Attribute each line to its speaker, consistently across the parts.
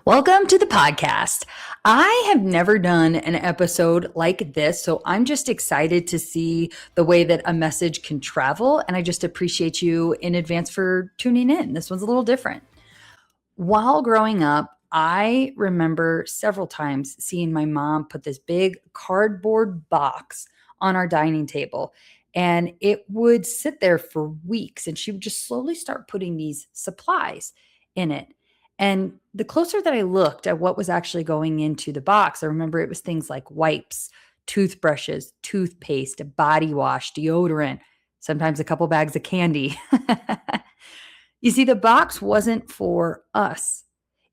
Speaker 1: Welcome to the podcast. I have never done an episode like this, so I'm just excited to see the way that a message can travel, and I just appreciate you in advance for tuning in. This one's a little different. While growing up, I remember several times seeing my mom put this big cardboard box on our dining table, and it would sit there for weeks, and she would just slowly start putting these supplies in it. And the closer that I looked at what was actually going into the box, I remember it was things like wipes, toothbrushes, toothpaste, a body wash, deodorant, sometimes a couple bags of candy. You see, the box wasn't for us.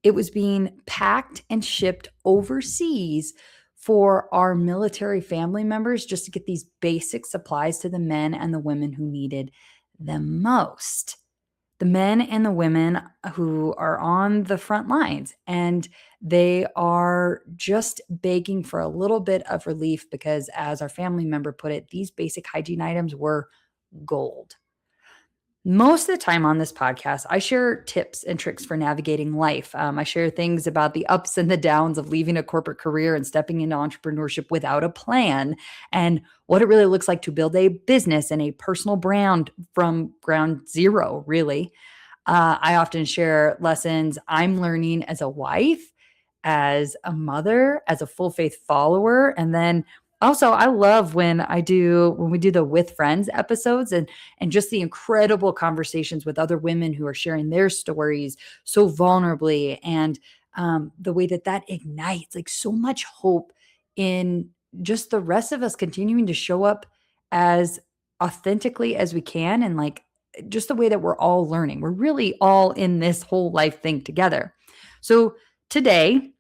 Speaker 1: It was being packed and shipped overseas for our military family members just to get these basic supplies to the men and the women who needed them most. The men and the women who are on the front lines, and they are just begging for a little bit of relief because, as our family member put it, these basic hygiene items were gold. Most of the time on this podcast, I share tips and tricks for navigating life. I share things about the ups and the downs of leaving a corporate career and stepping into entrepreneurship without a plan, and what it really looks like to build a business and a personal brand from ground zero, really. I often share lessons I'm learning as a wife, as a mother, as a full faith follower. And then also I love when we do the with friends episodes and just the incredible conversations with other women who are sharing their stories so vulnerably, and the way that that ignites like so much hope in just the rest of us continuing to show up as authentically as we can, and like just the way that we're all learning. We're really all in this whole life thing together. So today,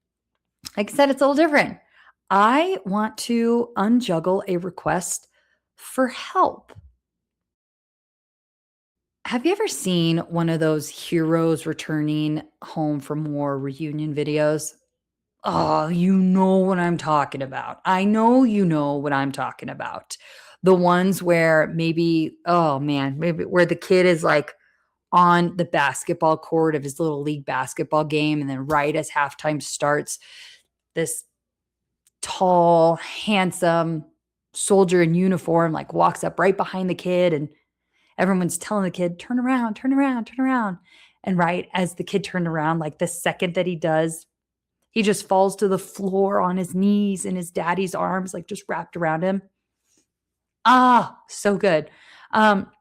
Speaker 1: like I said, it's a little different. I want to unjuggle a request for help. Have you ever seen one of those heroes returning home from war reunion videos? Oh, you know what I'm talking about. I know you know what I'm talking about. The ones where maybe, oh man, maybe where the kid is like on the basketball court of his little league basketball game. And then right as halftime starts, this tall, handsome soldier in uniform like walks up right behind the kid, and everyone's telling the kid, turn around, turn around, turn around. And right as the kid turned around, like the second that he does, he just falls to the floor on his knees in his daddy's arms, like just wrapped around him. Ah, so good. Um,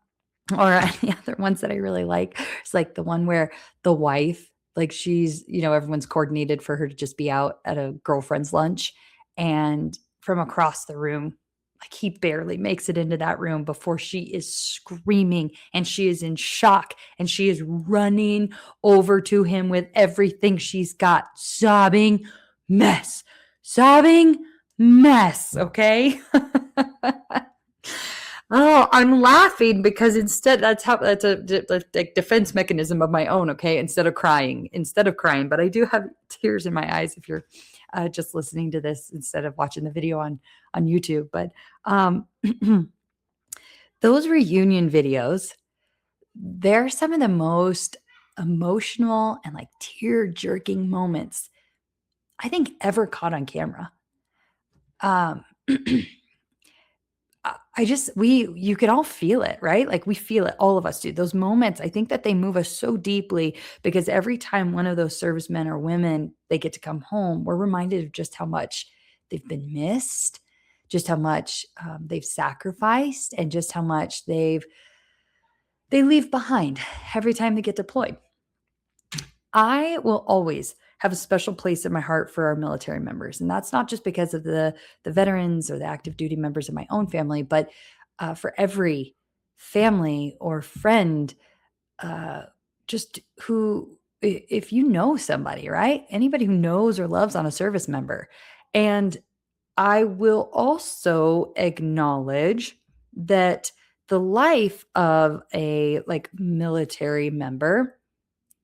Speaker 1: or the other ones that I really like, it's like the one where the wife, like she's, everyone's coordinated for her to just be out at a girlfriend's lunch. And from across the room, like he barely makes it into that room before she is screaming and she is in shock and she is running over to him with everything she's got, sobbing mess. Okay. Oh, I'm laughing because instead that's a like defense mechanism of my own, okay? Instead of crying, but I do have tears in my eyes if you're just listening to this instead of watching the video on YouTube. But um, those reunion videos, they're some of the most emotional and like tear jerking moments I think ever caught on camera. Um, I just you can all feel it, right? Like we feel it, all of us do. Those moments, I think that they move us so deeply because every time one of those servicemen or women they get to come home, we're reminded of just how much they've been missed, just how much they've sacrificed, and just how much they leave behind every time they get deployed. I will always have a special place in my heart for our military members. And that's not just because of the veterans or the active duty members of my own family, but for every family or friend, uh, just who, if you know somebody, right? Anybody who knows or loves on a service member. And I will also acknowledge that the life of a like military member,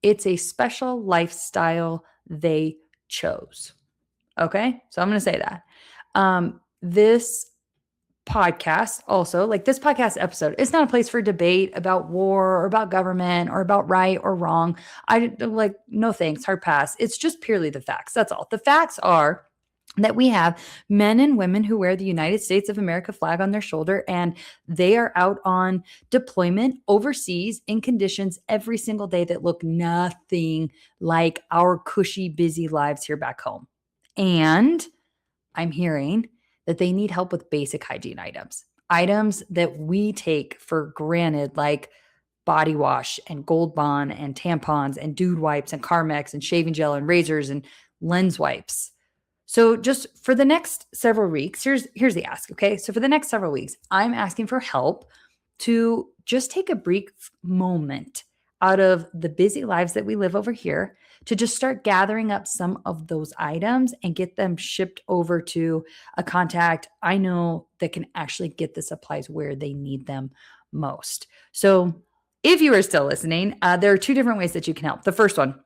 Speaker 1: it's a special lifestyle they chose. Okay? So I'm going to say that. This podcast also, like this podcast episode, it's not a place for debate about war or about government or about right or wrong. I like, no thanks, hard pass. It's just purely the facts. That's all. The facts are that we have men and women who wear the United States of America flag on their shoulder, and they are out on deployment overseas in conditions every single day that look nothing like our cushy, busy lives here back home. And I'm hearing that they need help with basic hygiene items, items that we take for granted, like body wash and Gold Bond and tampons and dude wipes and Carmex and shaving gel and razors and lens wipes. So just for the next several weeks, here's the ask, okay? So for the next several weeks, I'm asking for help to just take a brief moment out of the busy lives that we live over here to just start gathering up some of those items and get them shipped over to a contact I know that can actually get the supplies where they need them most. So if you are still listening, there are two different ways that you can help. The first one,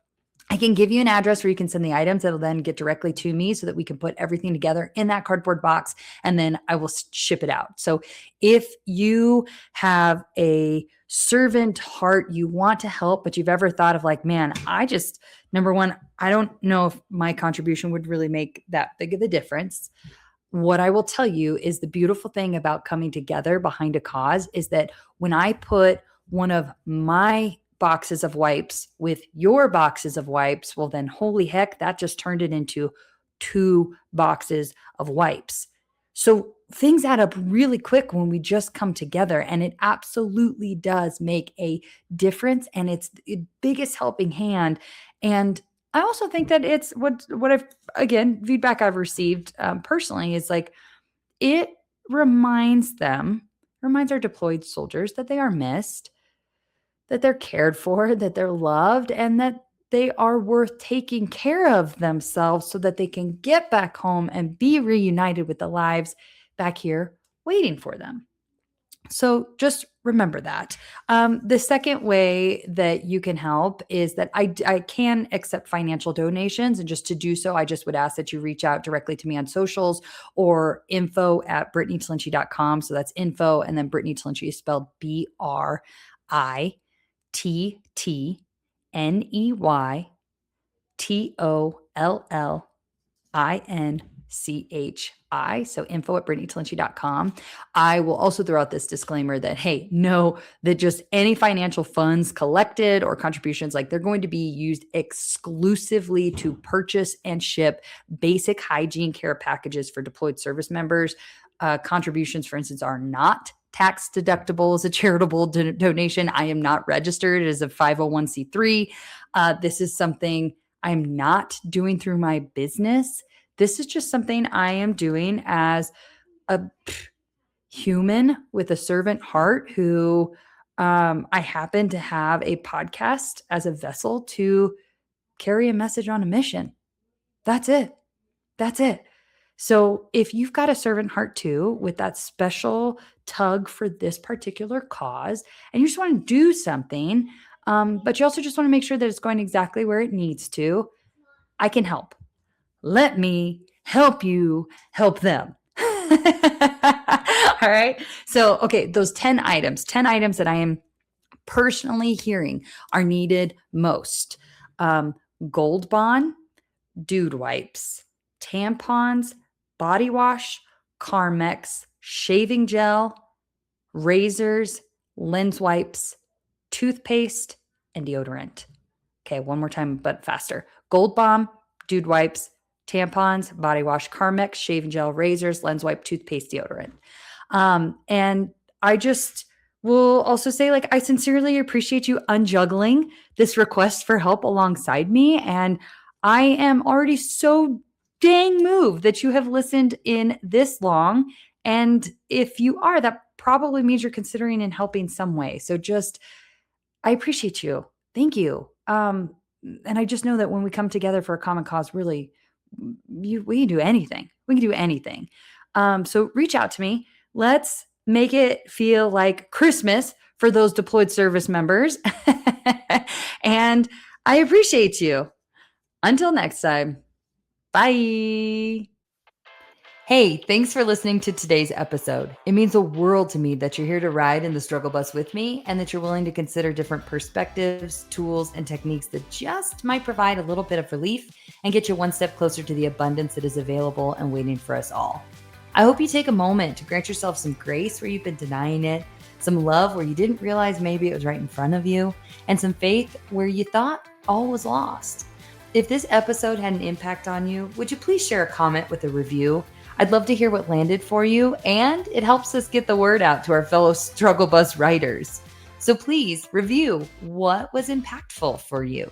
Speaker 1: I can give you an address where you can send the items that'll then get directly to me so that we can put everything together in that cardboard box, and then I will ship it out. So if you have a servant heart, you want to help, but you've ever thought of like, man, number one, I don't know if my contribution would really make that big of a difference. What I will tell you is the beautiful thing about coming together behind a cause is that when I put one of my boxes of wipes with your boxes of wipes, well, then holy heck, that just turned it into 2 boxes of wipes. So things add up really quick when we just come together, and it absolutely does make a difference, and it's the biggest helping hand. And I also think that it's what I've, again, feedback I've received personally is like, it reminds our deployed soldiers that they are missed, that they're cared for, that they're loved, and that they are worth taking care of themselves so that they can get back home and be reunited with the lives back here waiting for them. So just remember that. The second way that you can help is that I can accept financial donations. And just to do so, I just would ask that you reach out directly to me on socials or info@brittanytalinci.com. So that's info, and then Brittany Talinci is spelled BrittanyTallinci. So info@brittanytalinci.com. I will also throw out this disclaimer that, hey, know that just any financial funds collected or contributions, like they're going to be used exclusively to purchase and ship basic hygiene care packages for deployed service members. Contributions, for instance, are not tax deductible as a charitable donation. I am not registered as a 501c3. This is something I'm not doing through my business. This is just something I am doing as a human with a servant heart who I happen to have a podcast as a vessel to carry a message on a mission. That's it. That's it. So if you've got a servant heart too, with that special tug for this particular cause, and you just want to do something, but you also just want to make sure that it's going exactly where it needs to, I can help. Let me help you help them. All right. So, okay, those 10 items that I am personally hearing are needed most. Gold Bond, dude wipes, tampons, body wash, Carmex, shaving gel, razors, lens wipes, toothpaste, and deodorant. Okay, one more time, but faster. Gold Bomb, dude wipes, tampons, body wash, Carmex, shaving gel, razors, lens wipe, toothpaste, deodorant. And I just will also say, like, I sincerely appreciate you unjuggling this request for help alongside me. And I am already so dang moved that you have listened in this long. And if you are, that probably means you're considering and helping some way. So just, I appreciate you. Thank you. And I just know that when we come together for a common cause, really, we can do anything. We can do anything. So reach out to me. Let's make it feel like Christmas for those deployed service members. And I appreciate you. Until next time, bye. Hey, thanks for listening to today's episode. It means the world to me that you're here to ride in the struggle bus with me and that you're willing to consider different perspectives, tools, and techniques that just might provide a little bit of relief and get you one step closer to the abundance that is available and waiting for us all. I hope you take a moment to grant yourself some grace where you've been denying it, some love where you didn't realize maybe it was right in front of you, and some faith where you thought all was lost. If this episode had an impact on you, would you please share a comment with a review? I'd love to hear what landed for you, and it helps us get the word out to our fellow struggle bus riders. So please review what was impactful for you.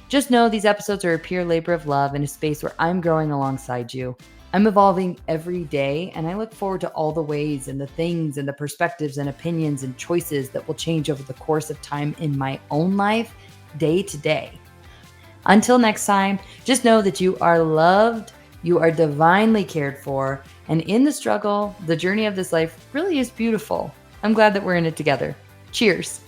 Speaker 1: Just know these episodes are a pure labor of love in a space where I'm growing alongside you. I'm evolving every day, and I look forward to all the ways and the things and the perspectives and opinions and choices that will change over the course of time in my own life, day to day. Until next time, just know that you are loved, you are divinely cared for, and in the struggle, the journey of this life really is beautiful. I'm glad that we're in it together. Cheers.